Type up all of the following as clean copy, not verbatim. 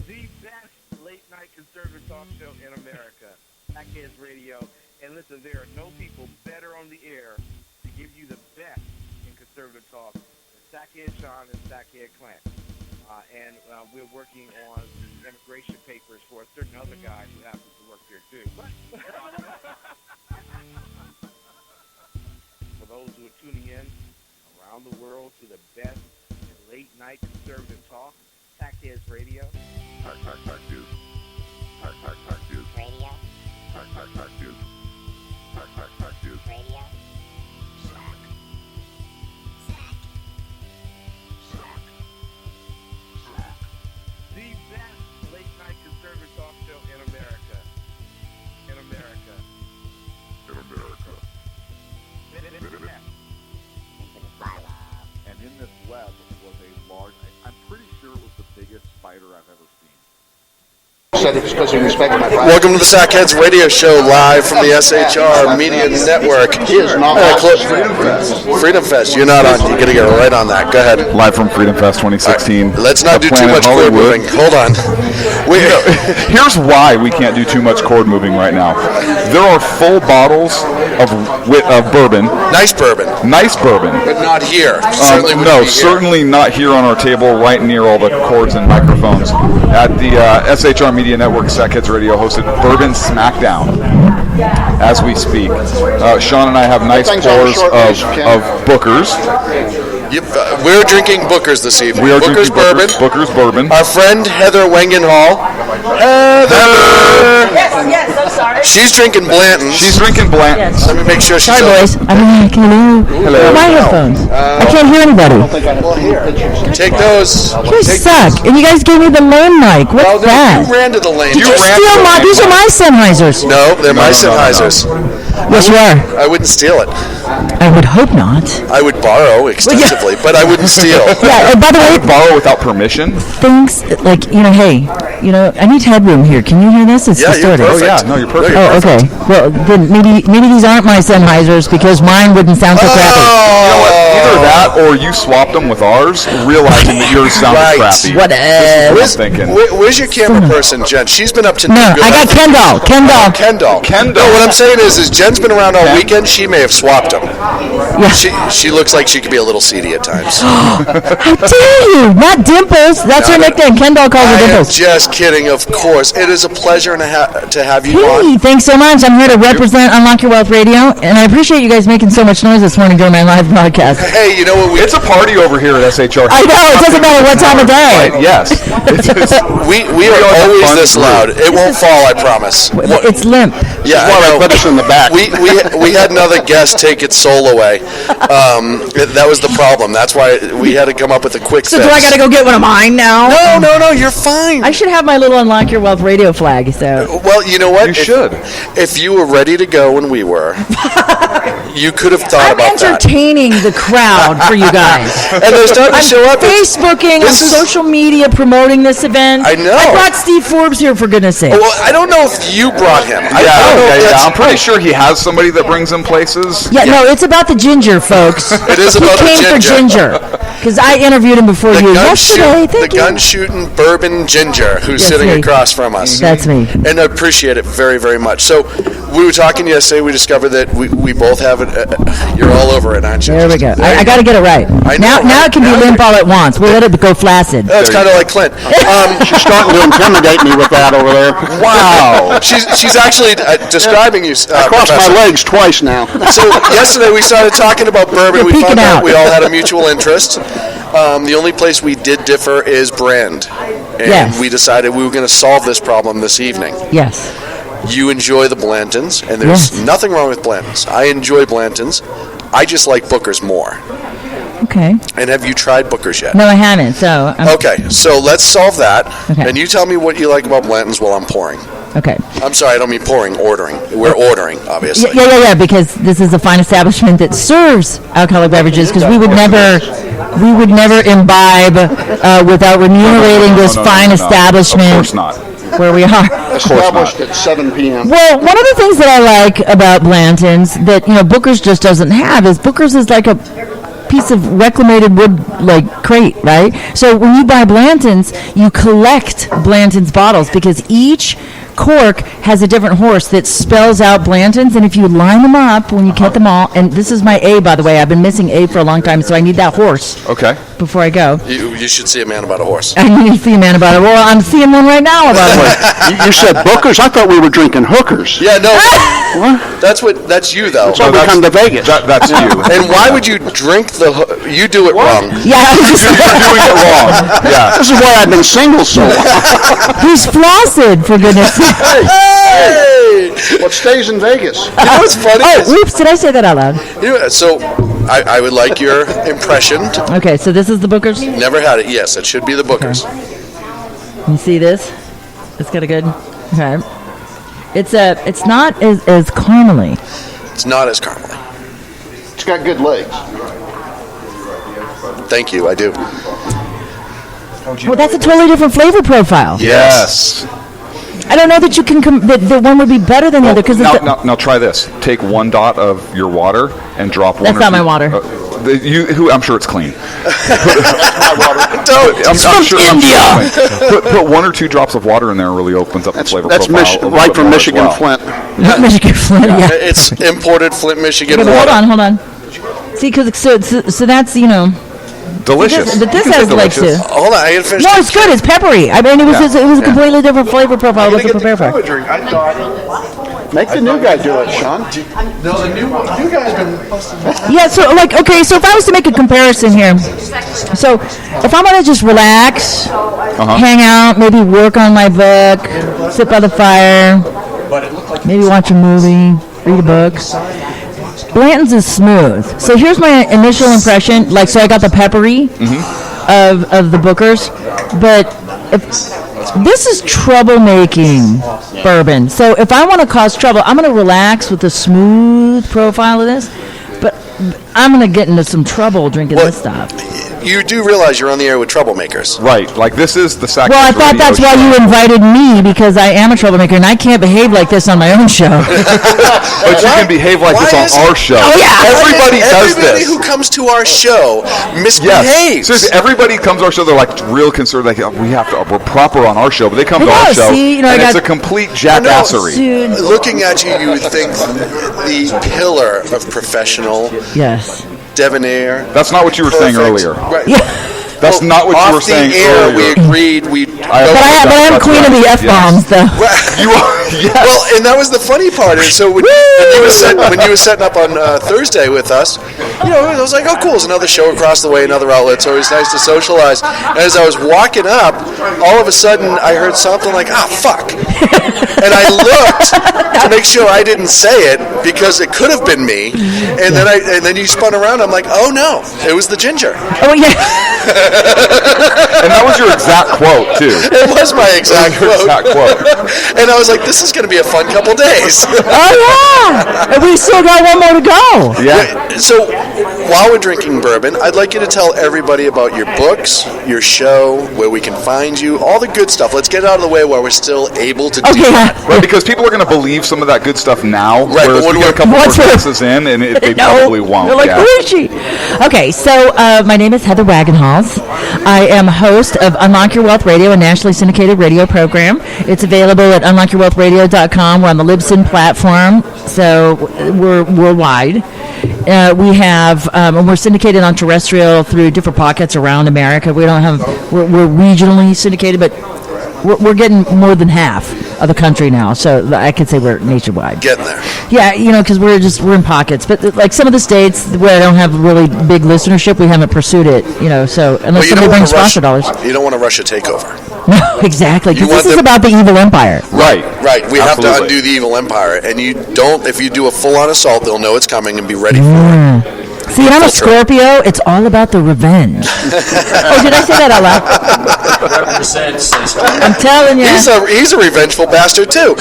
The best late-night conservative talk show in America, Sackheads Radio. And listen, there are no people better on the air to give you the best in conservative talk than Sackhead Sean and Sackhead Clint. And we're working on the immigration papers for a certain other guy who happens to work here, too. For those who are tuning in around the world to the best late-night conservative talk, Sackheads Radio. Hack news. Hack news. Radio. Hack news. Hack news. Radio. Sack. The best late-night conservative talk show in America. In America. In America. And in this web was a large, I'm pretty sure it was the biggest spider I've ever seen. Said it because he respected my privacy. Welcome to the Sackheads Radio Show, live from the SHR Media Network. He is not Freedom Fest. You're not on. You got to get right on that. Go ahead. Live from Freedom Fest 2016. Right. Let's not do too much cord moving. Hold on. Here's why we can't do too much cord moving right now. There are full bottles of bourbon. Nice bourbon. Nice bourbon. But not here. Certainly not here on our table, right near all the cords and microphones. At the SHR Media Network, Sackheads Radio hosted Bourbon SmackDown as we speak. Sean and I have nice pours of Booker's. We're drinking Booker's this evening. We are Booker's drinking bourbon. Booker's bourbon. Our friend Heather Wengenhall. Heather! Yes, I'm sorry. She's drinking Blanton's. She's drinking Blanton's. Let me make sure she's Sorry, boys. I'm back. Hello. My headphones. I can't hear anybody. Well, here. Take those. You suck. And you guys gave me the lame mic. What's that? You ran to the lane. Did you steal my? These are my Sennheisers. No, they're my Sennheisers. Yes, you are. I wouldn't steal it. I would hope not. I would borrow extensively, but I wouldn't steal. Yeah. By the way, Borrow without permission. things like hey, I need headroom here. Can you hear this? It's distorted. Oh yeah, no, you're perfect. Oh, okay. Well, then maybe these aren't my Sennheisers because mine wouldn't sound so crappy. You know what? Either that or you swapped them with ours, realizing that yours sounded crappy. Whatever. This is what I'm thinking. Where's your camera person, Jen? She's been up to no No, good. I got Kendall. No, what I'm saying is Jen's been around all weekend. She may have swapped them. Yeah. She looks like she could be a little seedy at times. How dare you? Not Dimples. That's her nickname. Kendall calls her I am Dimples. just kidding, of course. It is a pleasure to have you on. Hey, thanks so much. I'm here to represent Unlock Your Wealth Radio, and I appreciate you guys making so much noise this morning during my live broadcast. Hey, you know what? It's a party over here at SHR. I know. It doesn't matter what time of day. Right, yes. We are always this loud. It won't fall, I promise. It's limp. Yeah, I know. Put us in the back. We had another guest take its soul away. That was the problem. That's why we had to come up with a quick So fix. do I got to go get one of mine now? No, you're fine. I should have my little Unlock Your Wealth Radio flag. So Well, you know what? You should. If you were ready to go when we were, you could have thought I'm about that. entertaining the crowd for you guys. And they're starting to show up. Facebooking, on This is- social media, promoting this event. I know. I brought Steve Forbes here, for goodness sake. Well, I don't know if you brought him. I don't know if Yeah. that's- I'm pretty sure he has somebody that brings him places. Yeah, no, it's about the ginger, folks. It is about the He came for ginger. Because I interviewed him before you yesterday. The gun-shooting bourbon ginger who's That's sitting me. across from us. That's me. And I appreciate it very, very much. So we were talking yesterday. We discovered that we both have it. You're all over it, aren't you? There we go. I got to get it right. I know, Now right? it can be Now limp all at once. We'll let it go flaccid. That's kind of like Clint. She's starting to intimidate me with that over there. Wow. She's actually describing you. I crossed my legs twice now. So yesterday we started talking about bourbon. You're We found peeking out out. we all had a mutual interest. The only place we did differ is brand. And Yes. we decided we were going to solve this problem this evening. Yes. You enjoy the Blantons, and there's Yes. nothing wrong with Blantons. I enjoy Blantons. I just like Booker's more. Okay. And have you tried Booker's yet? No, I haven't. So. Okay, so let's solve that. Okay. And you tell me what you like about Blantons while I'm pouring. Okay. I'm sorry, I don't mean pouring, ordering. We're ordering, obviously. Yeah, because this is a fine establishment that serves alcoholic beverages, because we would never imbibe without remunerating this fine establishment. Of course not. Where we are. Established at 7 p.m. Well, one of the things that I like about Blanton's that Booker's just doesn't have is Booker's is like a piece of reclamated wood, like, crate, right? So when you buy Blanton's, you collect Blanton's bottles because each cork has a different horse that spells out Blanton's, and if you line them up when you get them all, and this is my A, by the way, I've been missing A for a long time, so I need that horse Okay. before I go. You should see a man about a horse. I need to see a man about it. Well, I'm seeing one right now about it. You said bookers? I thought we were drinking hookers. Yeah, no. What? That's you though. That's why we come to Vegas. That's you. And why would you drink you do it wrong. Yeah, I was just, You're doing it wrong. Yeah. This is why I've been single so long. he's flossed, for goodness sake. Hey! What stays in Vegas? You know what's funny? is- Oh, oops, did I say that out loud? so I would like your impression. Okay, so this is the Booker's. Never had it. Yes, it should be the Bookers. You see this? It's got a good. Okay. It's not as caramely. It's not as caramely. It's got good legs. Thank you. I do. Well, that's a totally different flavor profile. Yes. I don't know that you can that one would be better than the other because Now try this. Take 1 dot of your water and drop one. That's or not two- my water. I'm sure it's clean. It's from India. Put 1 or 2 drops of water in there. It really opens up the flavor That's profile. a little right bit from more as Michigan well. Flint. Not Michigan Flint. Yeah. It's imported Flint, Michigan Okay, but water. hold on. See, because so that's Delicious. But this You can say has legs delicious. too. Hold on, I didn't finish. No, it's good. It's peppery. I mean, it was a completely different flavor profile. It wasn't prepared for. drink. I thought. Make the new guy do it, Sean. No, the new guy's been. Yeah, so so if I was to make a comparison here, so if I'm gonna just relax, hang out, maybe work on my book, sit by the fire, maybe watch a movie, read a book. Blanton's is smooth. So here's my initial impression. So I got the peppery of the Bookers, but this is troublemaking bourbon. So if I want to cause trouble, I'm going to relax with the smooth profile of this, but I'm going to get into some trouble drinking this stuff. You do realize you're on the air with troublemakers. Right. Like this is the second. Well, I thought that's why you invited me, because I am a troublemaker, and I can't behave like this on my own show. But you can behave like this Why on is- our show. Oh, yeah. Everybody does Everybody this. who comes to our show Yes. misbehaves. Seriously, everybody comes to our show. They're like real concerned. Like we're proper on our show, but they come to I our know, show, see, and I it's got- a complete jackassery. Dude. Looking at you, you would think the pillar of professional Yes. debonair. That's not what you were saying perfect- earlier. Right. Yeah. That's not what you were saying Off the air, earlier. we agreed. But I am That's queen of the right. F-bombs, though. You are. Yes. Well, and that was the funny part. Is so when you were setting up on Thursday with us, I was like, oh, cool, there's another show across the way, another outlet. So it's nice to socialize. And as I was walking up, all of a sudden I heard something like, fuck. And I looked to make sure I didn't say it because it could have been me. And then you spun around. I'm like, oh no, it was the ginger. Oh, yeah. And that was your exact quote too. It was my exact Your quote. exact quote. And I was like, this is going to be a fun couple days. Oh, yeah. And we still got one more to go. Yeah. So, while we're drinking bourbon, I'd like you to tell everybody about your books, your show, where we can find you, all the good stuff. Let's get it out of the way while we're still able to do Okay. that. Right, because people are going to believe some of that good stuff now, Right, whereas but we when get a couple more What's it? glasses in, and they No. probably won't. They're like, yeah. who is she? Okay, so my name is Heather Wagenhals. I am host of Unlock Your Wealth Radio, a nationally syndicated radio program. It's available at unlockyourwealthradio.com. We're on the Libsyn platform, so we're worldwide. We have, and we're syndicated on terrestrial through different pockets around America. We're regionally syndicated, but we're getting more than half of the country now, so I could say we're nationwide. Getting there. Yeah, because we're in pockets, but like some of the states where I don't have really big listenership, we haven't pursued it. So unless somebody brings sponsor dollars, You don't want to rush a takeover. no, exactly, because You want this is them- about the evil empire. Right. Right. We have to Absolutely. undo the evil empire. And you don't, if you do a full-on assault, they'll know it's coming and be ready for it. See, and I'm a Filter. Scorpio. It's all about the revenge. Oh, did I say that out loud? said, sister. I'm telling you. He's a revengeful bastard too.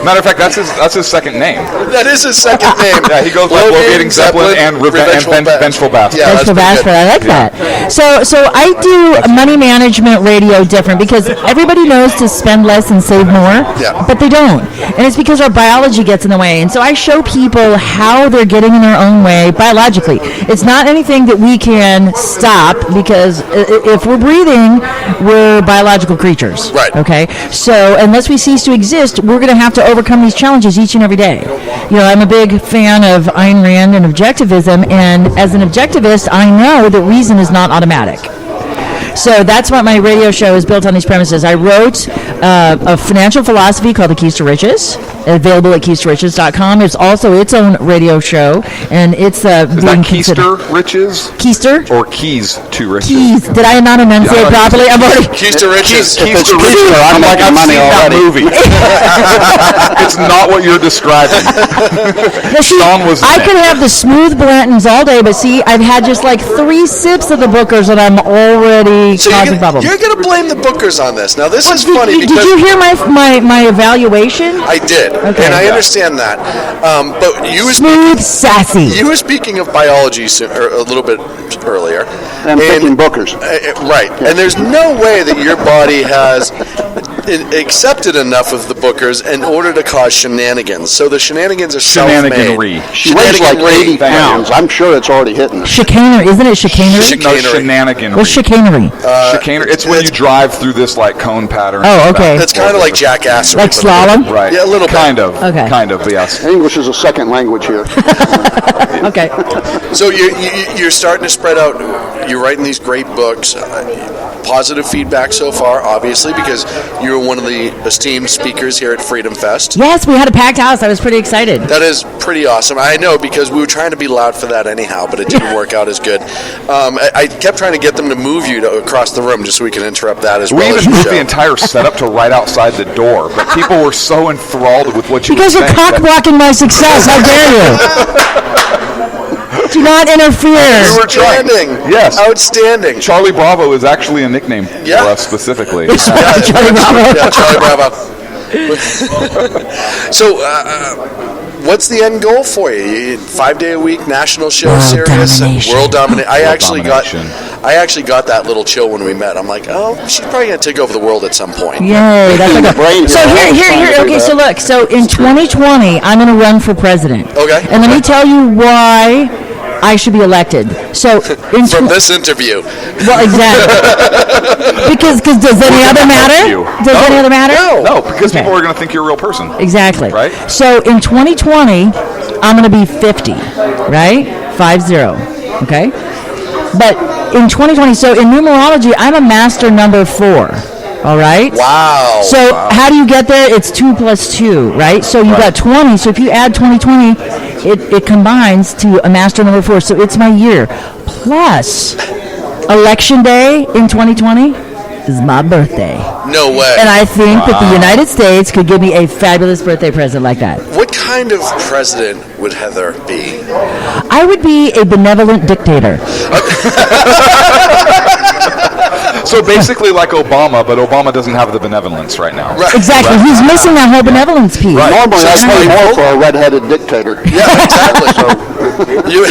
Matter of fact, that's his second name. That is his second name. Yeah, he goes by Bloviating Zeppelin and Vengeful Bastard. Yeah, Vengeful Bastard. I like that. So I do money management radio different because everybody knows to spend less and save more, but they don't. And it's because our biology gets in the way. And so I show people how they're getting in their own way biologically. It's not anything that we can stop because if we're breathing, we're biological creatures. Right. Okay? So unless we cease to exist, we're going to have to overcome these challenges each and every day. You know, I'm a big fan of Ayn Rand and objectivism, and as an objectivist, I know that reason is not automatic. So that's what my radio show is built on these premises. I wrote a financial philosophy called The Keys to Riches, available at keys-to-riches.com. There's also its own radio show, and it's Is that Keister Riches? Keister? Or Keys to Riches? Keys. Did I not enunciate properly? I'm already... Keys to Riches. Keys to Riches. I'm like, I've seen that movie. It's not what you're describing. Now, see, Sean was I could have the smooth Blantons all day, but see, I've had just like 3 sips of the Bookers and I'm already causing problems. You're going to blame the Bookers on this. Now, this is funny because... Did you hear my evaluation? I did, Okay. and I understand that. But you were Smooth, sassy. You were speaking of biology a little bit earlier. I'm picking Bookers. Right. And there's no way that your body has accepted enough of the Bookers in order to cause shenanigans. So the shenanigans are self-made. Shenaniganry. She weighs like 80 pounds. I'm sure it's already hitting her. Chicanery. Isn't it chicanery? No, shenaniganry. What's chicanery? Chicanery. It's when you drive through this like cone pattern. Oh, okay. It's kind of like jackassery. Like slalom? Right. Yeah, a little bit. Kind of. Okay. Kind of, yes. English is a second language here. Okay. So you're starting to spread out. You're writing these great books. Positive feedback so far, obviously, because you were one of the esteemed speakers here at Freedom Fest. Yes, we had a packed house. I was pretty excited. That is pretty awesome. I know, because we were trying to be loud for that anyhow, but it didn't work out as good. I kept trying to get them to move you across the room just so we can interrupt that as We well as even the moved show. the entire setup to right outside the door, but people were so enthralled with what you Because were you're saying. cock-blocking my success. How dare you? Do not interfere. You were outstanding. Yes. Outstanding. Charlie Bravo is actually a nickname Yeah. for us specifically. Charlie Bravo. Yeah, Charlie Bravo. So, what's the end goal for you? 5-day-a-week national show World series, domination. world domination. I domination. actually got that little chill when we met. I'm like, oh, she's probably gonna take over the world at some point. Yay, that's like a Brain So cells here. trying to do Okay, that. so look. So in 2020, I'm going to run for president. Okay. And let me tell you why I should be elected. So in From this interview, well, exactly. because does any other matter? you. Does any other matter? No, because Okay. people are going to think you're a real person. Exactly. Right. So in 2020, I'm going to be 50, right? 50. Okay. But in 2020, so in numerology, I'm a master number 4. All right. wow. So how do you get there? It's 2 plus 2, right? So you got 20. So if you add 2020, it combines to a master number 4. So it's my year. Plus, election day in 2020 is my birthday. No way. And I think that the United States could give me a fabulous birthday present like that. What kind of president would Heather be? I would be a benevolent dictator. So basically like Obama, but Obama doesn't have the benevolence right now. Right. Exactly. He's missing that whole benevolence piece. Normally, I'd pay more for a red-headed dictator. Yeah, exactly. You,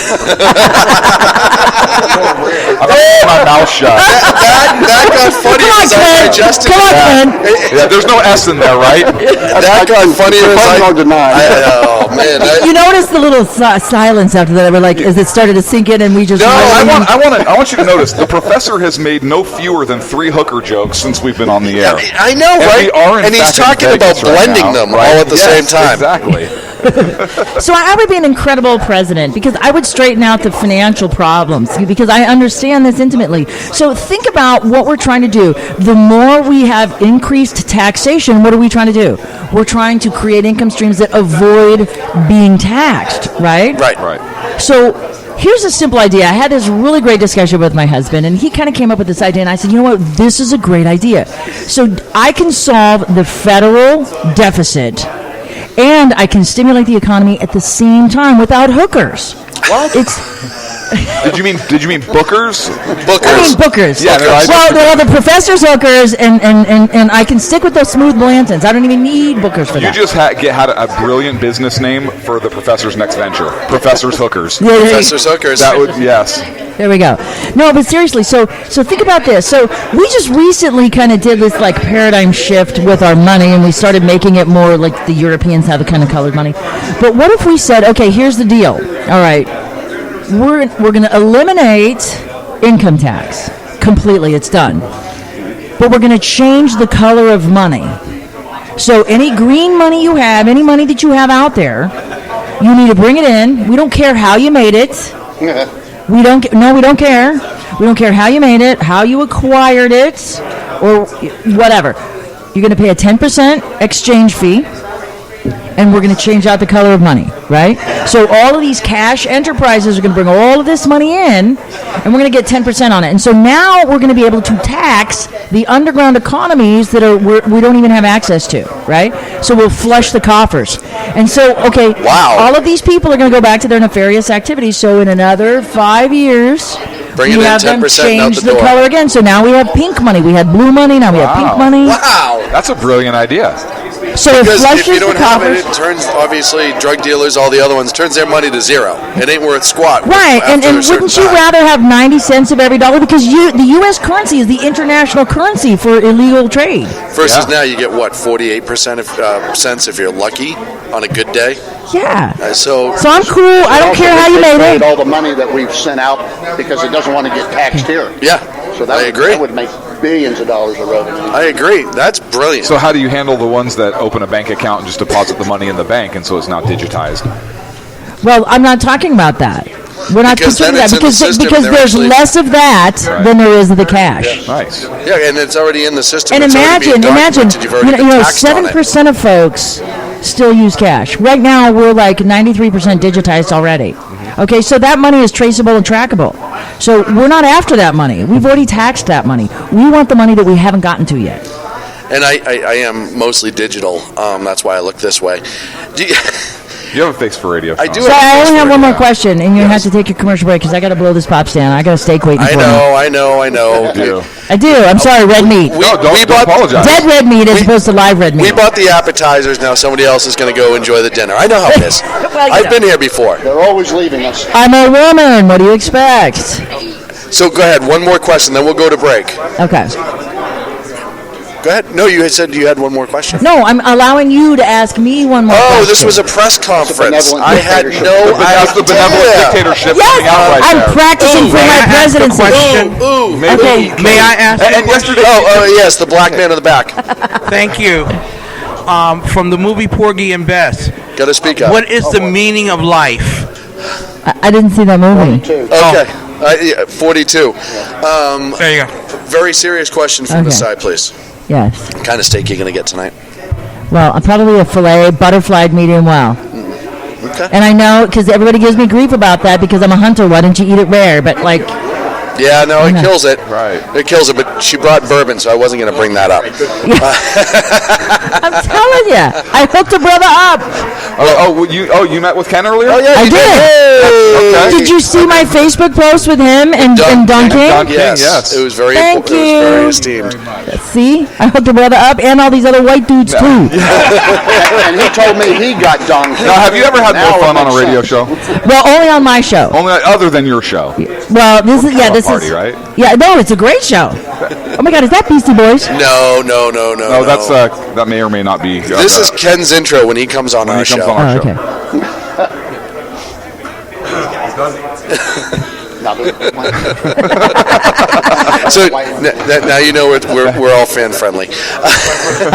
I'm going to keep my mouth shut. that got funny Come on, as I Clint. digested Come on, that. Clint. Yeah, there's no S in there, right? That got funny as Confirm or deny. oh man. You notice the little silence after that. We're like, as it started to sink in, and we just. No, I really- want you to notice the professor has made no fewer than 3 hooker jokes since we've been on the air. I know, And right? we are in And he's fact in talking about Vegas right blending now, them right? all at the same time. Exactly. So I would be an incredible president because I would straighten out the financial problems because I understand this intimately. So think about what we're trying to do. The more we have increased taxation, what are we trying to do? We're trying to create income streams that avoid being taxed, right? Right. So here's a simple idea. I had this really great discussion with my husband, and he kind of came up with this idea, and I said, you know what, this is a great idea. So I can solve the federal deficit, and I can stimulate the economy at the same time without hookers. What? Did you mean bookers? Bookers. I mean bookers. Yeah, Well, the professor's hookers, and I can stick with those smooth Blantons. I don't even need bookers for You that. just had a brilliant business name for the professor's next venture. Professor's Hookers. Yeah, Professor's Hookers. That would, yes. There we go. No, but seriously, so think about this. So we just recently kind of did this like paradigm shift with our money, and we started making it more like the Europeans have the kind of colored money. But what if we said, okay, here's the deal. All right, we're going to eliminate income tax completely. It's done. But we're going to change the color of money. So any green money you have, any money that you have out there, you need to bring it in. We don't care how you made it. We don't care. We don't care how you made it, how you acquired it, or whatever. You're going to pay a 10% exchange fee, and we're going to change out the color of money, right? So all of these cash enterprises are going to bring all of this money in, and we're going to get 10% on it. And so now we're going to be able to tax the underground economies that we don't even have access to, right? So we'll flush the coffers. And so, okay, Wow. all of these people are going to go back to their nefarious activities. So in another 5 years, Bring it we in have them 10% out change the the door. color again. So now we have pink money. We had blue money. Now we have pink money. Wow. That's a brilliant idea. So it Because flushes if you don't the have coffers. it turns, obviously, drug dealers, all the other ones, turns their money to zero. It ain't worth squat. Right, and after a certain wouldn't you time. rather have 90 cents of every dollar? Because the U.S. currency is the international currency for illegal trade. Versus Yeah. now you get, what, 48% of cents if you're lucky on a good day? Yeah. So So I'm cool. I don't care how you made it. All the money that we've sent out because it doesn't want to get taxed here. yeah, So that I would, agree. That would make billions of dollars of revenue. I agree. That's brilliant. So how do you handle the ones that open a bank account and just deposit the money in the bank, and so it's not digitized? Well, I'm not talking about that. We're not Because then considering that it's in the because system because and they're there's actually- less of that than there is of the cash. Nice. yeah, and it's already in the system. And It's already being imagine, documented. You've already been taxed on it. 7% of folks still use cash. Right now, we're like 93% digitized already. Mm-hmm. Okay, so that money is traceable and trackable. So we're not after that money. We've already taxed that money. We want the money that we haven't gotten to yet. And I am mostly digital. That's why I look this way. Do you, You have a face for radio. I Sean. do So have a I face only have for one it. more question, and you have to take your commercial break because I got to blow this pop stand. I got a steak waiting for me. I know. do. I do. I'm sorry, red meat. We, No, don't, we don't bought, apologize. Dead red meat as opposed to live red meat. We bought the appetizers. Now somebody else is going to go enjoy the dinner. I know how it is. Well, you I've know. been here before. They're always leaving us. I'm a woman. What do you expect? So go ahead. One more question, then we'll go to break. Okay. Go ahead. No, you had said you had one more question. No, I'm allowing you to ask me one more question. Oh, this was a press conference. benevolent I had dictatorship. no That's the benevolent idea. dictatorship Yes, coming out right I'm there. practicing for may my I ask a presidency. question? Ooh. Maybe. Okay. May I ask? And yesterday, Oh, yes, the black man in the back. Thank you. From the movie Porgy and Bess, Got to speak up. what is the meaning of life? I didn't see that movie. Okay. 42. There you go. Very serious question from the Okay. side, please. Yes. What kind of steak you going to get tonight? Well, I'm probably a filet, butterflied medium well. Okay. And I know, because everybody gives me grief about that because I'm a hunter. Why don't you eat it rare? But, like, Yeah, no, it Yeah. kills it. Right. It kills it, but she brought bourbon, so I wasn't going to bring that up. I'm telling you, I hooked a brother up. you met with Ken earlier? Oh, yeah, I you did. Okay. Did you see my Facebook post with him and Don King? Don King. Yes. Yes. It was very Thank important. It was very you. esteemed. See? I hooked a brother up and all these other white dudes, too. And he told me he got Don King. Now, have you ever had Now more it fun on a makes radio sense. show? Well, only on my show. Only other than your show. Well, this is, Kind of this a party, is. right? Yeah, no, it's a great show. Oh my God, is that Beastie Boys? No. No, that's that may or may not be. This is Ken's intro when he comes on when our he comes show. on our Oh, show. okay. So now you know we're all fan friendly. All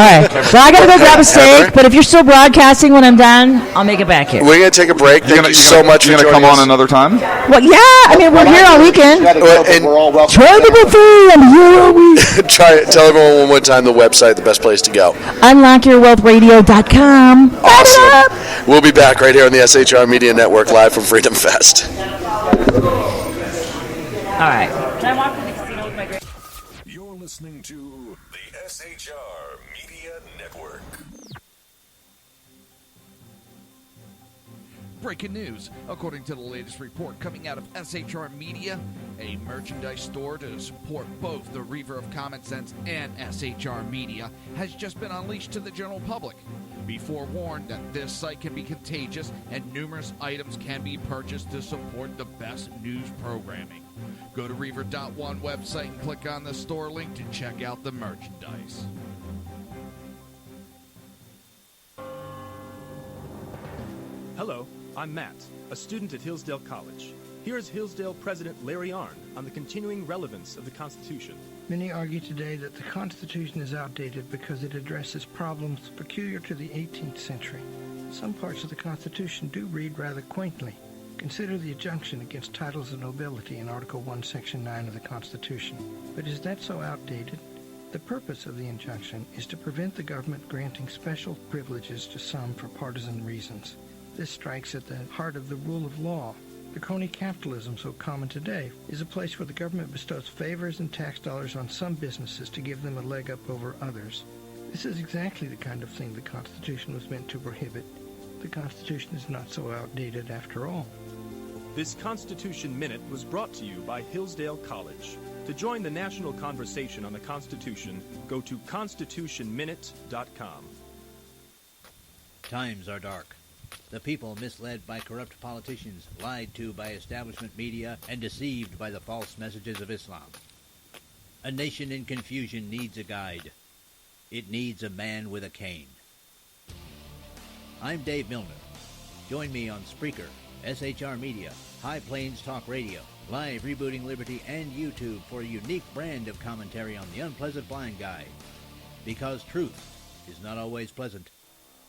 right. Well, I gotta go grab a steak, but if you're still broadcasting when I'm done, I'll make it back here. We're gonna take a break. Thank you so much You're for gonna joining come us. on another time? Well, yeah. I mean, we're here all weekend. And- We're all welcome. Try the buffet. I'm here all week. Tell everyone one more time the website, the best place to go. UnlockYourWealthRadio.com. Awesome. We'll be back right here on the SHR Media Network, live from Freedom Fest. All right. Can I walk to the casino with my great? You're listening to the SHR Media Network. breaking news. According to the latest report coming out of SHR Media, a merchandise store to support both the Reaver of Common Sense and SHR Media has just been unleashed to the general public. Be forewarned that this site can be contagious and numerous items can be purchased to support the best news programming. Go to Reaver.one website and click on the store link to check out the merchandise. Hello, I'm Matt, a student at Hillsdale College. Here's Hillsdale President Larry Arnn on the continuing relevance of the Constitution. Many argue today that the Constitution is outdated because it addresses problems peculiar to the 18th century. Some parts of the Constitution do read rather quaintly. Consider the injunction against titles of nobility in Article 1, Section 9 of the Constitution. But is that so outdated? The purpose of the injunction is to prevent the government granting special privileges to some for partisan reasons. This strikes at the heart of the rule of law. The crony capitalism so common today is a place where the government bestows favors and tax dollars on some businesses to give them a leg up over others. This is exactly the kind of thing the Constitution was meant to prohibit. The Constitution is not so outdated after all. This Constitution Minute was brought to you by Hillsdale College. To join the national conversation on the Constitution, go to constitutionminute.com. Times are dark. The people misled by corrupt politicians, lied to by establishment media, and deceived by the false messages of Islam. A nation in confusion needs a guide. It needs a man with a cane. I'm Dave Milner. Join me on Spreaker, SHR Media, High Plains Talk Radio, Live Rebooting Liberty, and YouTube for a unique brand of commentary on the unpleasant blind guy. Because truth is not always pleasant.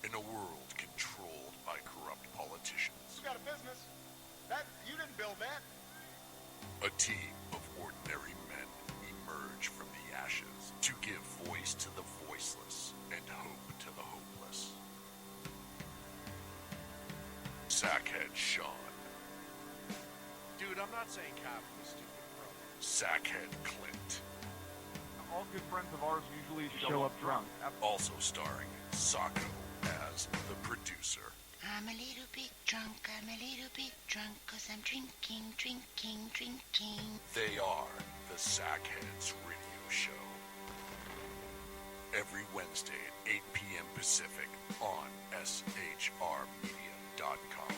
In a world controlled by corrupt politicians. You got a business. You didn't build that. A team of ordinary men emerge from the ashes to give voice to the voiceless and hope to the hopeless. Sackhead Sean. Dude, I'm not saying capitalist, stupid, bro. Sackhead Clint. All good friends of ours usually show up drunk. Also starring Sacco as the producer. I'm a little bit drunk, 'cause I'm drinking. They are the Sackheads Radio Show. Every Wednesday at 8 p.m. Pacific on SHRmedia.com.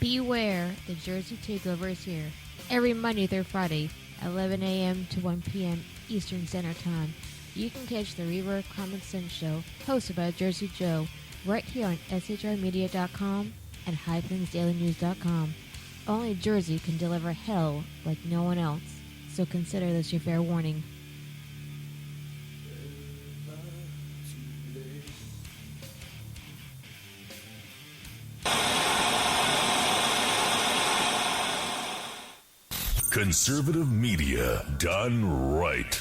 Beware, the Jersey Takeover is here. Every Monday through Friday, 11 a.m. to 1 p.m. Eastern Standard Time. You can catch the Reaver of Common Sense show, hosted by Jersey Joe, right here on SHRmedia.com and HighPlainsDailyNews.com. Only Jersey can deliver hell like no one else, so consider this your fair warning. Conservative media done right.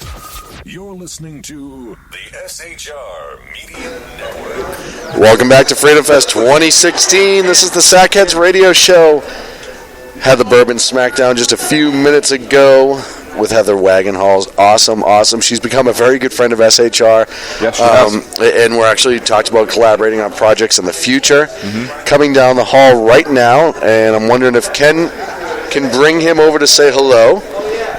You're listening to the SHR Media Network. Welcome back to Freedom Fest 2016. This is the Sackheads Radio Show. Had the Bourbon Smackdown just a few minutes ago with Heather Wagenhals. Awesome. She's become a very good friend of SHR. Yes, she has. And we're actually talked about collaborating on projects in the future. Coming down the hall right now, and I'm wondering if Ken can bring him over to say hello,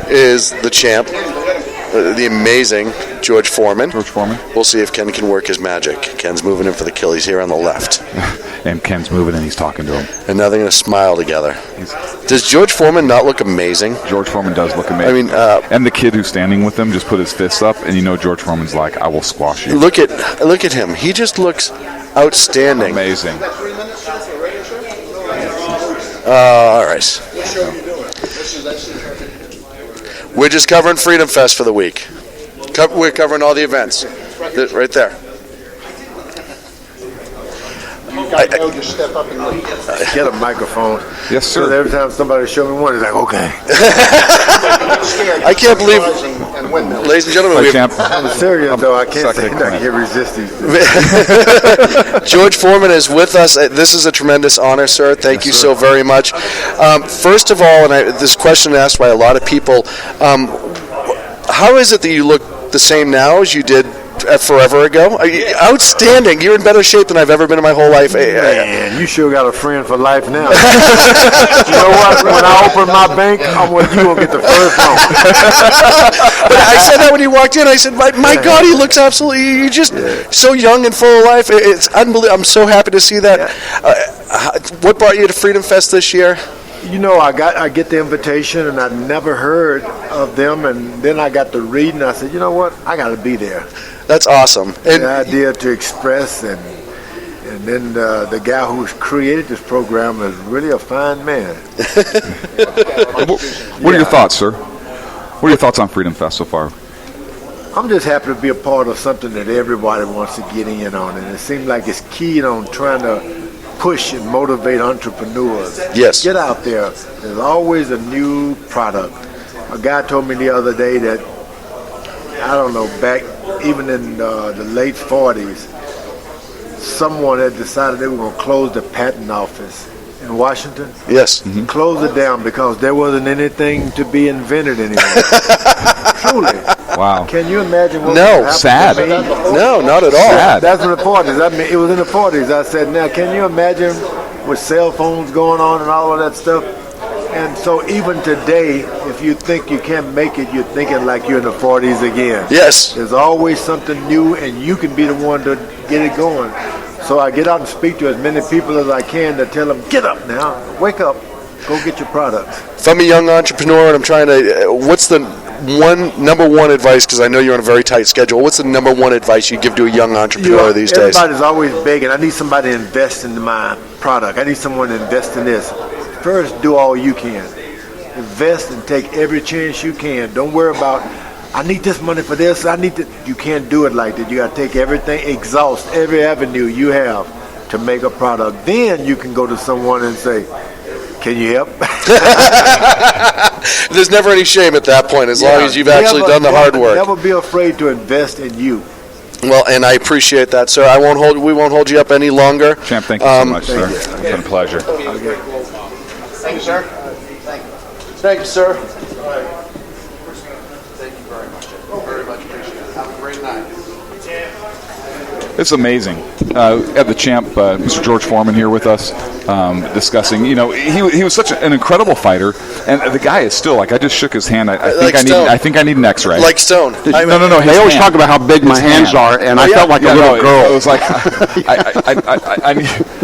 is the champ, the amazing George Foreman. We'll see if Ken can work his magic. Ken's moving in for the kill. He's here on the left. And Ken's moving and he's talking to him. And now they're going to smile together. Does George Foreman not look amazing? George Foreman does look amazing. And the kid who's standing with him just put his fists up, and George Foreman's like, I will squash you. Look at him. He just looks outstanding. Amazing. All right. We're just covering Freedom Fest for the week. We're covering all the events. Right there. Just step up and get a microphone. Yes, sir. So every time somebody show me one, it's like, okay. I can't believe, ladies and gentlemen, I'm serious though. I can't say that. I can't resist these things. George Foreman is with us. This is a tremendous honor, sir. Thank you so very much. First of all, and this question asked by a lot of people, how is it that you look the same now as you did forever ago. Outstanding. You're in better shape than I've ever been in my whole life. Man, you sure got a friend for life now. You know what? When I open my bank, I'm with you will get the first loan. But I said that when you walked in. I said, my God, he looks absolutely, you're just so young and full of life. It's unbelievable. I'm so happy to see that. What brought you to Freedom Fest this year? You know, I get the invitation, and I'd never heard of them, and then I got to read, and I said, you know what? I got to be there. That's awesome. And the idea to express, and then the guy who's created this program is really a fine man. What are your thoughts, sir? What are your thoughts on Freedom Fest so far? I'm just happy to be a part of something that everybody wants to get in on, and it seems like it's keyed on trying to push and motivate entrepreneurs. Yes. Get out there. There's always a new product. A guy told me the other day that, I don't know, back even in the late 40s, someone had decided they were going to close the patent office in Washington. Yes. Mm-hmm. Close it down because there wasn't anything to be invented anymore. Truly. Wow. Can you imagine what sad. No, not at all. Sad. That's in the 40s. I mean, it was in the 40s. I said, now, can you imagine with cell phones going on and all of that stuff? And so even today, if you think you can't make it, you're thinking like you're in the 40s again. Yes. There's always something new, and you can be the one to get it going. So I get out and speak to as many people as I can to tell them, get up now, wake up, go get your products. If I'm a young entrepreneur and I'm trying to, what's the number one advice, because I know you're on a very tight schedule, what's the number one advice you give to a young entrepreneur these days? Everybody's always begging, I need somebody to invest in my product. I need someone to invest in this. First, do all you can. Invest and take every chance you can. Don't worry about, I need this money for this, I need to. You can't do it like that. You got to take everything, exhaust every avenue you have to make a product. Then you can go to someone and say, can you help? There's never any shame at that point, as long as you've actually done the hard work. Never be afraid to invest in you. Well, and I appreciate that, sir. We won't hold you up any longer. Champ, thank you so much, sir. It's been a pleasure. Okay. Thank you, sir. Thank you, sir. Thank you very much. Very much appreciated. Have a great night. It's amazing. At the Champ, Mr. George Foreman here with us, discussing. You know, he was such an incredible fighter, and the guy is still like. I just shook his hand. I think I need an X-ray. Like Stone. No. They always talk about how big my hands are, and I felt like a little girl. It was like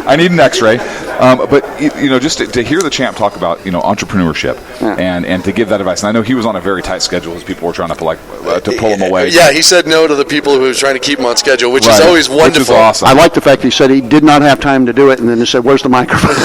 I need an X-ray. But you know, just to hear the Champ talk about entrepreneurship and to give that advice. And I know he was on a very tight schedule as people were trying to pull him away. Yeah, he said no to the people who were trying to keep him on schedule, which is always wonderful. Which is awesome. I like the fact he said he did not have time to do it, and then he said, "Where's the microphone?"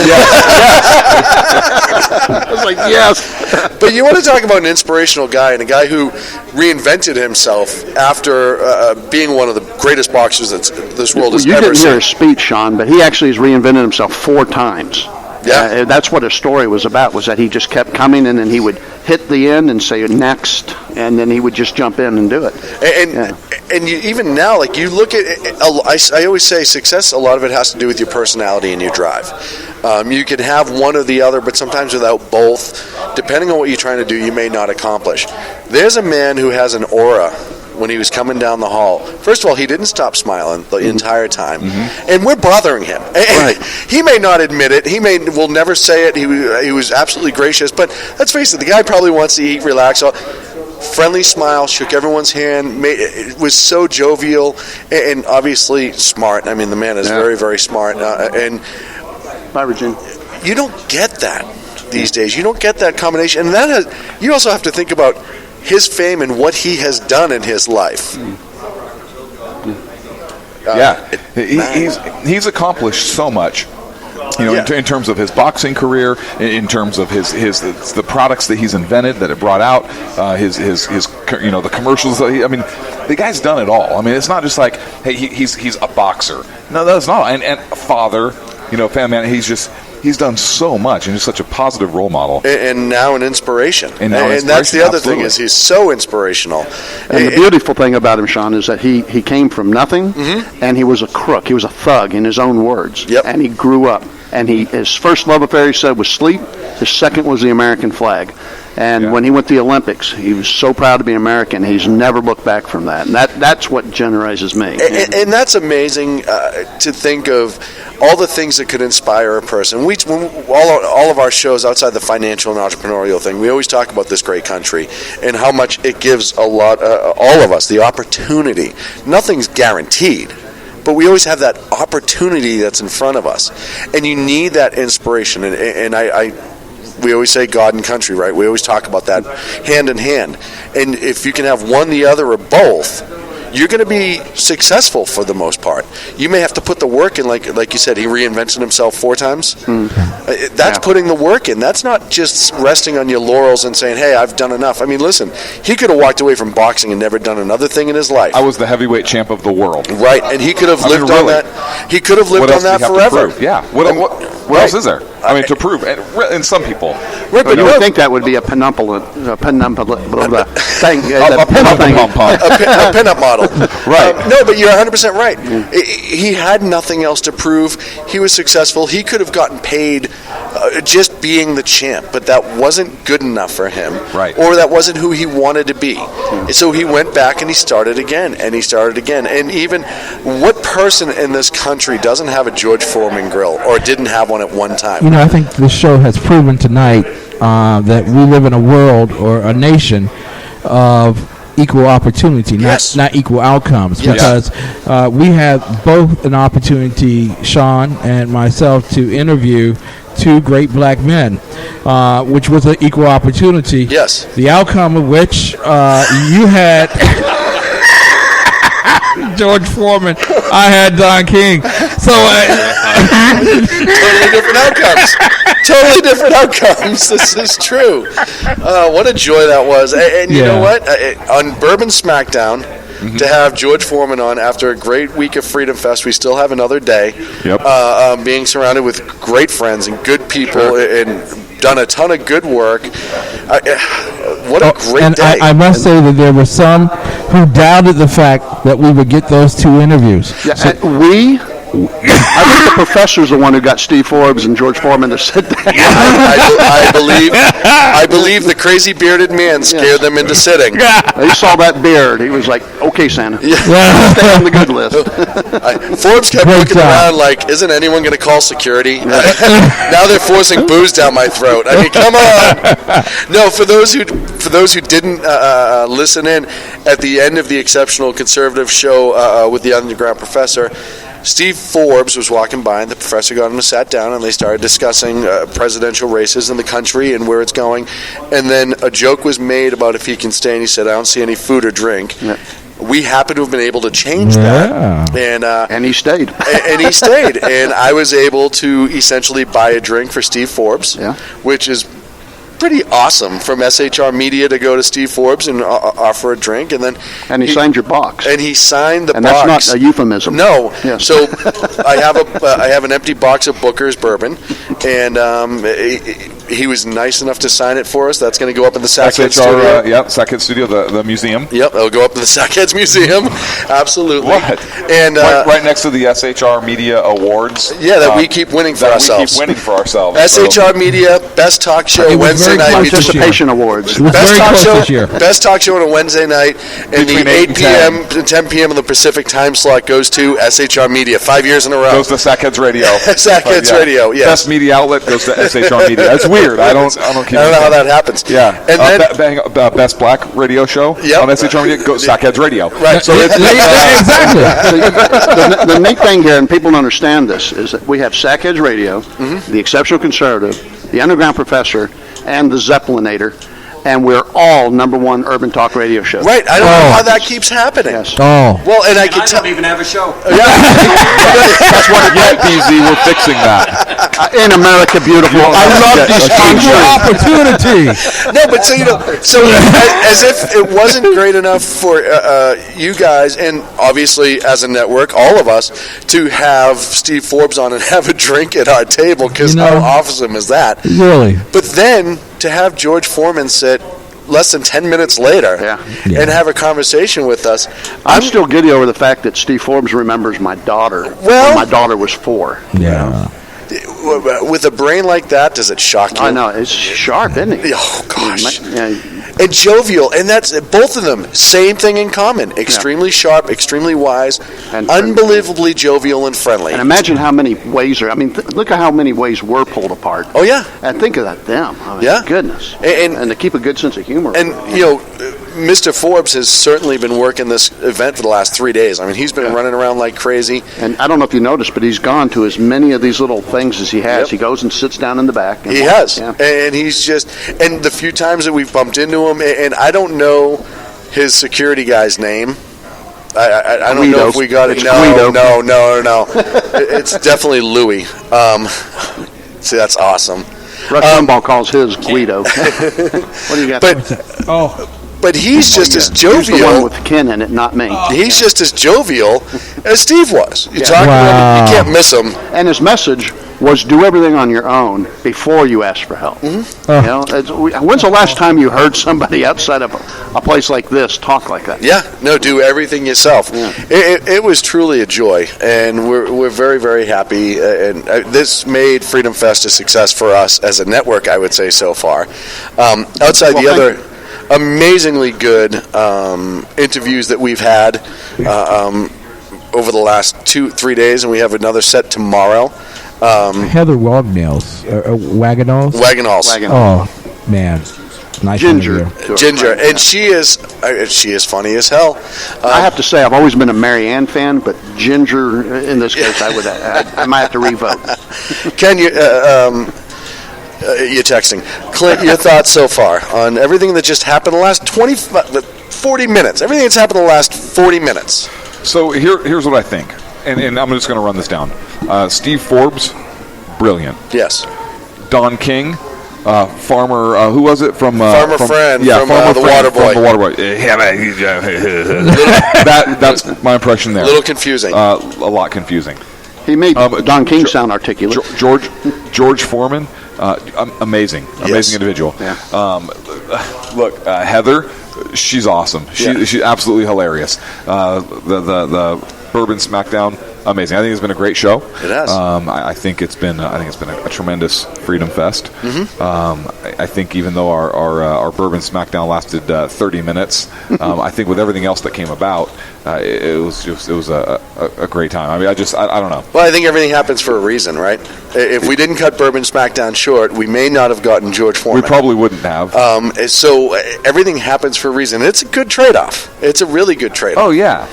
I was like, yes. But you want to talk about an inspirational guy and a guy who reinvented himself after being one of the greatest boxers that this world has ever seen. You didn't hear his speech, Sean, but he actually has reinvented himself 4 times. Yeah. That's what his story was about, was that he just kept coming, and then he would hit the end and say next, and then he would just jump in and do it. And you, even now, like you look at, I always say success, a lot of it has to do with your personality and your drive. You can have one or the other, but sometimes without both, depending on what you're trying to do, you may not accomplish. There's a man who has an aura when he was coming down the hall. First of all, he didn't stop smiling the entire time, and we're bothering him. And he may not admit it. Will never say it. He was absolutely gracious, but let's face it, the guy probably wants to eat, relax. Friendly smile, shook everyone's hand, it was so jovial, and obviously smart. I mean, the man is very, very smart. And bye, Regina. You don't get that these days. You don't get that combination, and you also have to think about his fame and what he has done in his life. He's accomplished so much. In terms of his boxing career, in terms of the products that he's invented that it brought out, his the commercials. The guy's done it all. I mean, it's not just like, hey, he's a boxer. No, that's not. And a father, family man. He's done so much, and he's such a positive role model. And now an inspiration. And that's the other thing, is he's so inspirational. And the beautiful thing about him, Sean, is that he came from nothing, and he was a crook. He was a thug, in his own words. Yep. And he grew up. And his first love affair, he said, was sleep. His second was the American flag. And when he went to the Olympics, he was so proud to be American. He's never looked back from that. And that's what generalizes me. And that's amazing to think of all the things that could inspire a person. All of our shows outside the financial and entrepreneurial thing, we always talk about this great country and how much it gives all of us the opportunity. Nothing's guaranteed, but we always have that opportunity that's in front of us. And you need that inspiration. We always say God and country, right? We always talk about that hand in hand. And if you can have one, the other, or both, you're going to be successful for the most part. You may have to put the work in, like you said, he reinvented himself 4 times. That's putting the work in. That's not just resting on your laurels and saying, hey, I've done enough. I mean, listen, he could have walked away from boxing and never done another thing in his life. I was the heavyweight champ of the world. Right, and he could have lived on that. He could have lived on that forever. Yeah. What else is there? I mean, to prove, and some people. Right, but you would think that would be a penumbra thing. A pinup model. Right. No, but you're 100% right. He had nothing else to prove. He was successful. He could have gotten paid just being the champ, but that wasn't good enough for him. Right. Or that wasn't who he wanted to be. So he went back and he started again, and he started again. And even what person in this country doesn't have a George Foreman grill or didn't have one at one time? You know, I think this show has proven tonight that we live in a world or a nation of equal opportunity, not equal outcomes. Because we have both an opportunity, Sean and myself, to interview 2 great black men, which was an equal opportunity. Yes. The outcome of which you had George Foreman, I had Don King. So totally different outcomes. Totally different outcomes. This is true. What a joy that was. And you know what? On Bourbon SmackDown, to have George Foreman on after a great week of Freedom Fest, we still have another day. Being surrounded with great friends and good people and done a ton of good work. What a great day. I must say that there were some who doubted the fact that we would get those 2 interviews. Yeah, I think the professor's the one who got Steve Forbes and George Foreman to sit down. I believe the crazy bearded man scared them into sitting. He saw that beard. He was like, okay, Santa. Stay on the good list. Forbes kept looking around like, isn't anyone going to call security? Now they're forcing booze down my throat. I mean, come on. No, for those who didn't listen in, at the end of the Exceptional Conservative show with the Underground Professor, Steve Forbes was walking by, and the professor got him and sat down, and they started discussing presidential races in the country and where it's going. And then a joke was made about if he can stay, and he said, I don't see any food or drink. Yeah. We happen to have been able to change that. And he stayed. And he stayed. And I was able to essentially buy a drink for Steve Forbes, which is pretty awesome from SHR Media to go to Steve Forbes and offer a drink, and he signed your box. And he signed the box. And that's not a euphemism. No. Yes. So I have an empty box of Booker's bourbon, and he was nice enough to sign it for us. That's going to go up in the Sackhead Studio. Sackhead Studio, the museum. Yep, it'll go up in the Sackheads Museum. Absolutely. What? And right next to the SHR Media Awards. Yeah, that we keep winning for ourselves. SHR Media Best Talk Show Wednesday night. Participation Awards. Best talk show on a Wednesday night, and the 8 p.m. to 10 p.m. on the Pacific time slot goes to SHR Media 5 years in a row. Goes to Sackheads Radio. Sackheads Radio. Yes. Best media outlet goes to SHR Media. That's weird. I don't know how that happens. Yeah. And then Best Black Radio Show on SHR Media goes Sackheads Radio. Right. So exactly. The neat thing here, and people don't understand this, is that we have Sackheads Radio, the Exceptional Conservative, the Underground Professor, and the Zeppelinator, and we're all #1 urban talk radio show. Right. I don't know how that keeps happening. Yes. Oh. Well, and I can tell. Don't even have a show. That's what it is, BZ. We're fixing that. In America, beautiful. I love this opportunity. No, but so as if it wasn't great enough for you guys, and obviously as a network, all of us, to have Steve Forbes on and have a drink at our table, because how awesome is that? Really. But then to have George Foreman sit less than 10 minutes later and have a conversation with us. I'm still giddy over the fact that Steve Forbes remembers my daughter when my daughter was 4. Yeah. with a brain like that, does it shock you? I know. It's sharp, isn't it? Oh, gosh. Yeah. And jovial, and that's both of them. Same thing in common. Extremely sharp, extremely wise, and unbelievably jovial and friendly. And imagine how many ways are. I mean, look at how many ways we're pulled apart. Oh yeah. And think of that them. I mean, yeah. Goodness. And to keep a good sense of humor. And Mr. Forbes has certainly been working this event for the last 3 days. I mean, he's been running around like crazy. And I don't know if you noticed, but he's gone to as many of these little things as he has. Yep. He goes and sits down in the back. He has. Yeah. And he's just, and the few times that we've bumped into him, and I don't know his security guy's name. I don't know if we got it. No. It's definitely Louis. See, that's awesome. Rush Limbaugh calls his Guido. What do you got? But he's just as jovial. He's the one with Ken in it, not me. He's just as jovial as Steve was. You talk about him, you can't miss him. And his message was do everything on your own before you ask for help. Mm-hmm. When's the last time you heard somebody outside of a place like this talk like that? Yeah, no, do everything yourself. Yeah. It was truly a joy, and we're very, very happy. And this made Freedom Fest a success for us as a network, I would say, so far. Outside the other amazingly good interviews that we've had over the last 2-3 days, and we have another set tomorrow. Heather Wagnalls. Oh, man. Nice Ginger. And she is funny as hell. I have to say, I've always been a Mary Ann fan, but Ginger, in this case, I might have to revote. Ken, you're texting. Clint, your thoughts so far on everything that just happened in the last 40 minutes. Everything that's happened in the last 40 minutes. So here's what I think, and I'm just going to run this down. Steve Forbes, brilliant. Yes. Don King, farmer. Who was it from? Farmer Friend. Yeah, from the Waterboy. From the Waterboy. That's my impression there. A little confusing. A lot confusing. He made Don King sound articulate. George Foreman. Amazing individual. Yeah. Look, Heather, she's awesome. She's absolutely hilarious. The Bourbon SmackDown, amazing. I think it's been a great show. It has. I think it's been a tremendous Freedom Fest. Mm-hmm. I think even though our Bourbon SmackDown lasted 30 minutes, I think with everything else that came about, it was a great time. I mean, I don't know. Well, I think everything happens for a reason, right? If we didn't cut Bourbon SmackDown short, we may not have gotten George Foreman. We probably wouldn't have. So everything happens for a reason. It's a good trade-off. It's a really good trade-off. Oh yeah,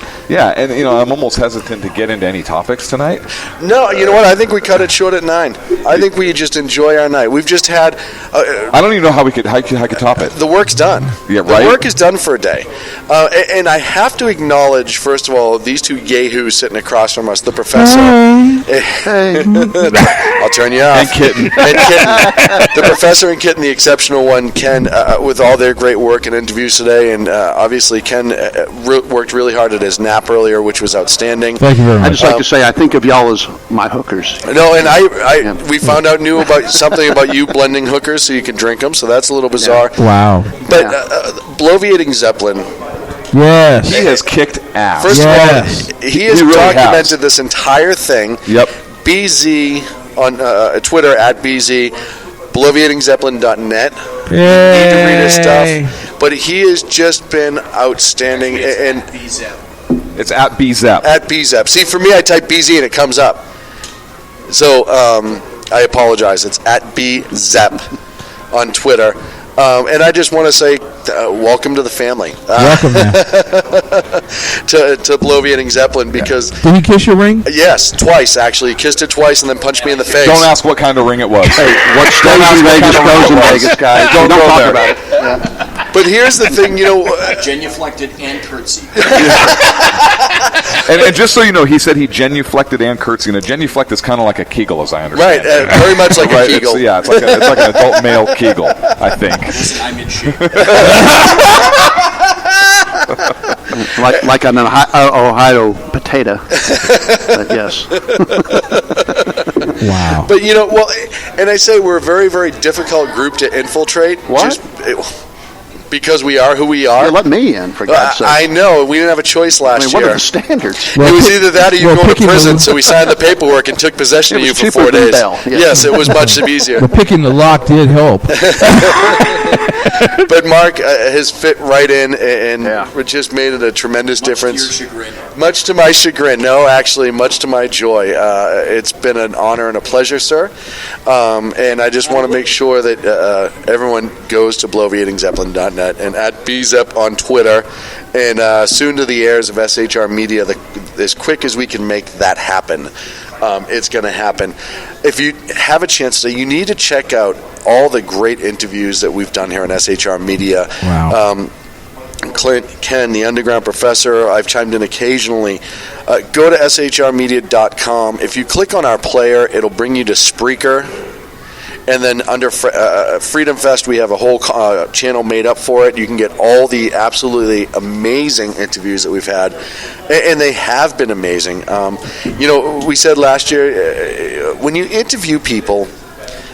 and I'm almost hesitant to get into any topics tonight. No, you know what? I think we cut it short at 9. I think we just enjoy our night. We've just had. I don't even know how we could top it. The work's done. Yeah, right. The work is done for a day, and I have to acknowledge, first of all, these two yahoos sitting across from us, the professor. I'll turn you off. And Kitten. The professor and Kitten, the exceptional one, Ken, with all their great work and interviews today, and obviously Ken worked really hard at his nap earlier, which was outstanding. Thank you very much. I'd just like to say I think of y'all as my hookers. No, and we found out something about you blending hookers so you can drink them, so that's a little bizarre. Yeah. Wow. But bloviating Zeppelin. Yes. He has kicked ass. First of all, he has really documented this entire thing. Yep. BZ on Twitter at BZ, bloviatingzeppelin.net. Yay. You need to read his stuff. But he has just been outstanding. And it's at BZEP. At BZEP. See, for me, I type BZ and it comes up. So I apologize. It's at BZEP on Twitter. And I just want to say, welcome to the family. Welcome, man. to bloviating Zeppelin, because... Did he kiss your ring? Yes, twice, actually. He kissed it twice and then punched me in the face. Don't ask what kind of ring it was. Hey, what stage in Vegas goes in Vegas, guys. Don't go talk there. about it. Yeah. But here's the thing, genuflected and curtsy. And just so you know, he said he genuflected and curtsy. And a genuflect is kind of like a Kegel, as I understand. Right, very much like a Kegel. It's like an adult male Kegel, I think. Listen, I'm in shape. like an Ohio potato. But yes. Wow. But and I say we're a very, very difficult group to infiltrate. What? because we are who we are. You let me in, for God's sake. I know. We didn't have a choice last what year. are the standards? It was either that or you going to prison, so we signed the paperwork and took possession of you for 4 days. Yes, it was much easier. But picking the lock did help. But Mark has fit right in and just made it a tremendous difference. To your chagrin. Much to my chagrin. No, actually, much to my joy. It's been an honor and a pleasure, sir. And I just want to make sure that everyone goes to bloviatingzeppelin.net and at BZEP on Twitter and soon to the airs of SHR Media as quick as we can make that happen. It's going to happen. If you have a chance today, you need to check out all the great interviews that we've done here on SHR Media. Wow. Clint, Ken, the Underground Professor, I've chimed in occasionally. Go to shrmedia.com. If you click on our player, it'll bring you to Spreaker. And then under Freedom Fest, we have a whole channel made up for it. You can get all the absolutely amazing interviews that we've had. And they have been amazing. We said last year, when you interview people,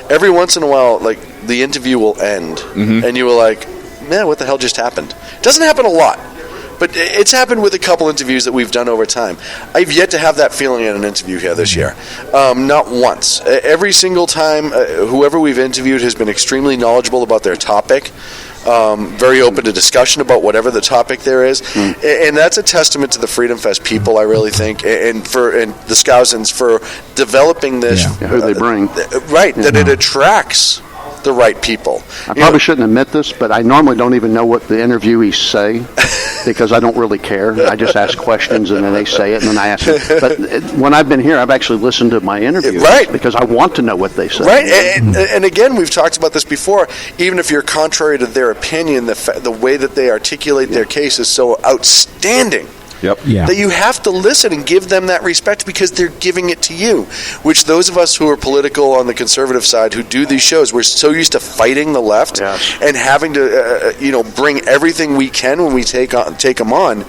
every once in a while, like, the interview will end. Mm-hmm. And you were like, man, what the hell just happened? It doesn't happen a lot. But it's happened with a couple interviews that we've done over time. I've yet to have that feeling in an interview here this year. Not once. Every single time, whoever we've interviewed has been extremely knowledgeable about their topic, very open to discussion about whatever the topic there is. And that's a testament to the Freedom Fest people, I really think, and the Scousins for developing this. Yeah, who they bring. Right, that it attracts the right people. I probably shouldn't admit this, but I normally don't even know what the interviewees say because I don't really care. I just ask questions and then they say it and then I ask it. But when I've been here, I've actually listened to my interviews because I want to know what they say. Right, and again, we've talked about this before. Even if you're contrary to their opinion, the way that they articulate their case is so outstanding. Yep. Yeah. That you have to listen and give them that respect because they're giving it to you, which those of us who are political on the conservative side who do these shows, we're so used to fighting the left and having to bring everything we can when we take them on,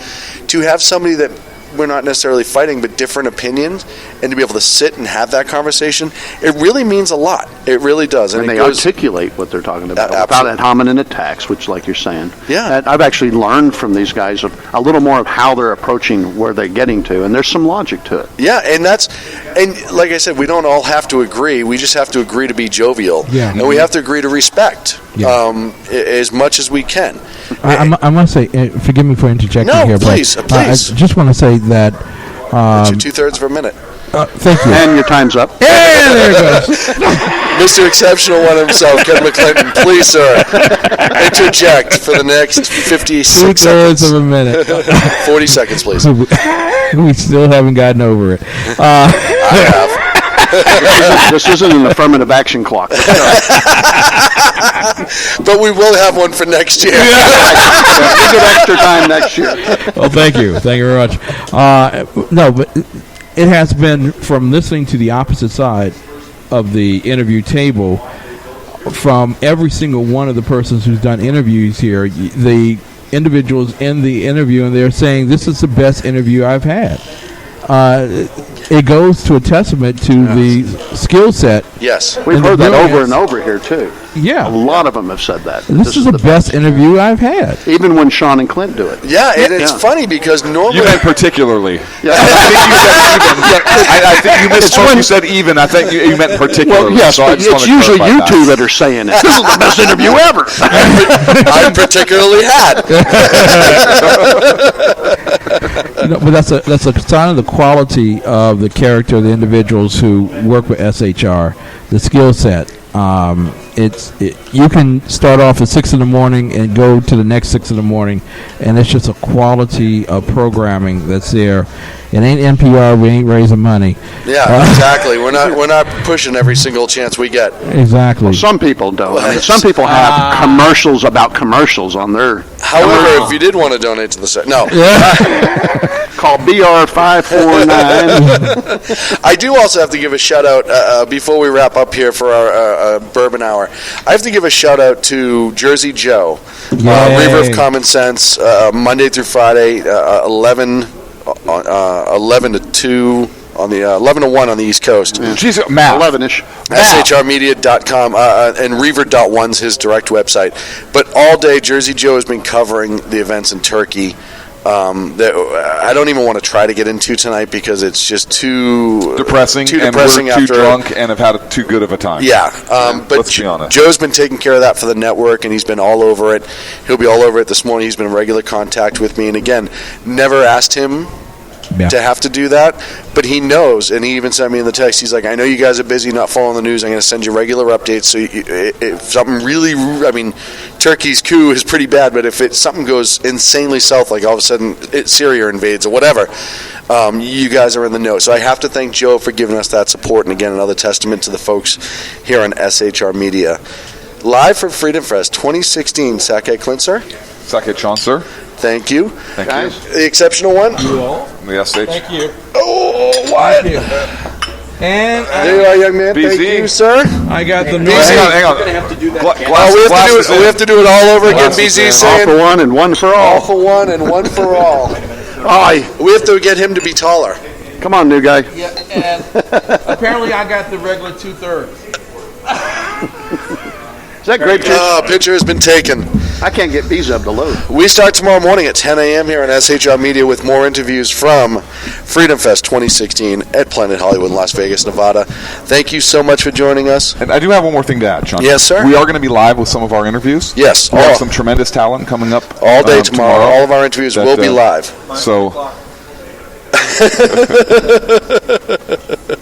to have somebody that we're not necessarily fighting but different opinions, and to be able to sit and have that conversation, it really means a lot. It really does. And they articulate what they're talking about without ad hominem attacks, which, like you're saying, I've actually learned from these guys a little more of how they're approaching where they're getting to, and there's some logic to it. Yeah, and like I said, we don't all have to agree. We just have to agree to be jovial, and we have to agree to respect as much as we can. I must say, forgive me for interjecting here, please. But I just want to say that it's your 2/3 of a minute. Thank you. And your time's up. Yeah, there it goes. Mr. Exceptional One himself, Ken McClinton, please, sir, interject for the next 56 seconds. 2/3 of a minute. 40 seconds, please. We still haven't gotten over it. I have. This isn't an affirmative action clock. But we will have one for next year. We'll get extra time next year. Well, thank you. Thank you very much. No, but it has been, from listening to the opposite side of the interview table, from every single one of the persons who's done interviews here, the individuals in the interview, and they're saying, this is the best interview I've had. It goes to a testament to the skill set. Yes. We've heard that over and over here, too. Yeah. A lot of them have said that. This is the best interview I've had. Even when Sean and Clint do it. Yeah, and it's funny because normally... You meant particularly. Yeah. I think you misspoke. You said even. I think you meant particularly. Well, yes, so but it's usually you two that are saying it. This is the best interview ever. I particularly had. No, but that's a sign of the quality of the character of the individuals who work with SHR, the skill set. You can start off at 6 in the morning and go to the next 6 in the morning, and it's just a quality of programming that's there. It ain't NPR. We ain't raising money. Yeah, exactly. We're not pushing every single chance we get. Exactly. Well, some people don't. I mean, some people have commercials about commercials on their. However, if you did want to donate to the site, no. Call BR549. I do also have to give a shout out before we wrap up here for our Bourbon Hour. I have to give a shout out to Jersey Joe, Reaver of Common Sense, Monday through Friday, 11 to 2 on the 11 to 1 on the East Coast. She's math. 11-ish. SHRmedia.com and Reaver.one's his direct website. But all day, Jersey Joe has been covering the events in Turkey. That I don't even want to try to get into tonight because it's just too depressing. And we're too drunk and have had too good of a time. Yeah, but let's be honest. Joe's been taking care of that for the network, and he's been all over it. He'll be all over it this morning. He's been in regular contact with me, and again, never asked him to have to do that, but he knows, and he even sent me in the text. He's like, I know you guys are busy not following the news. I'm going to send you regular updates. So if something really, I mean, Turkey's coup is pretty bad, but if something goes insanely south, like all of a sudden Syria invades or whatever, you guys are in the know. So I have to thank Joe for giving us that support, and again, another testament to the folks here on SHR Media. Live from Freedom Fest 2016, Saket Klintzer. Saket Chauncey. Thank you. Thank you. The exceptional one. You all. The SH. Thank you. Oh, Wyatt. And there you are, young man. BZ. Thank you, sir. I got the BZ. Hang on. We're going to have to do that. We have to do it all over again. BZ saying All for one and one for all. all for one and one for all. We have to get him to be taller. Come on, new guy. Yeah, and apparently I got the regular 2/3. Is that grape juice? Picture has been taken. I can't get bees up to load. We start tomorrow morning at 10 a.m. here on SHR Media with more interviews from Freedom Fest 2016 at Planet Hollywood in Las Vegas, Nevada. Thank you so much for joining us. And I do have one more thing to add, Sean. Yes, sir. We are going to be live with some of our interviews. Yes. We have some tremendous talent coming up all day tomorrow. All of our interviews will be live. So Is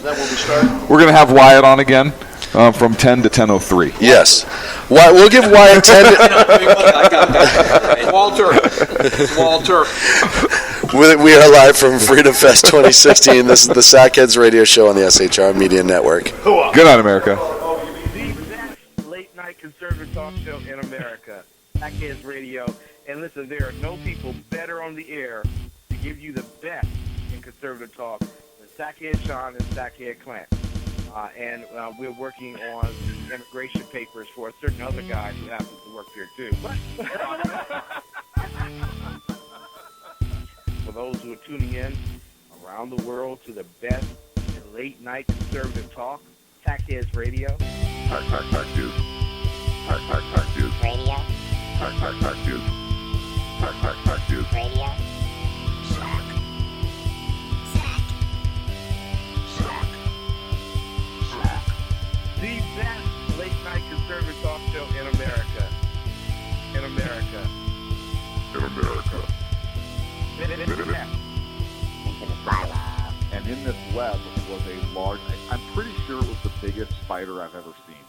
that where we start? we're going to have Wyatt on again. From 10 to 10:03. Yes. We'll give Wyatt 10 to... Walter. We are live from Freedom Fest 2016. This is the Sackheads radio show on the SHR Media Network. Good night, America. The best late-night conservative talk show in America, Sackheads Radio. And listen, there are no people better on the air to give you the best in conservative talk than Sackhead Sean and Sackhead Clint. And we're working on the immigration papers for a certain other guy who happens to work here too. For those who are tuning in around the world to the best late night conservative talk, Sackheads Radio. Radio. Radio. The best late-night conservative talk show in America. In America. And in this web was a large, I'm pretty sure it was the biggest spider I've ever seen.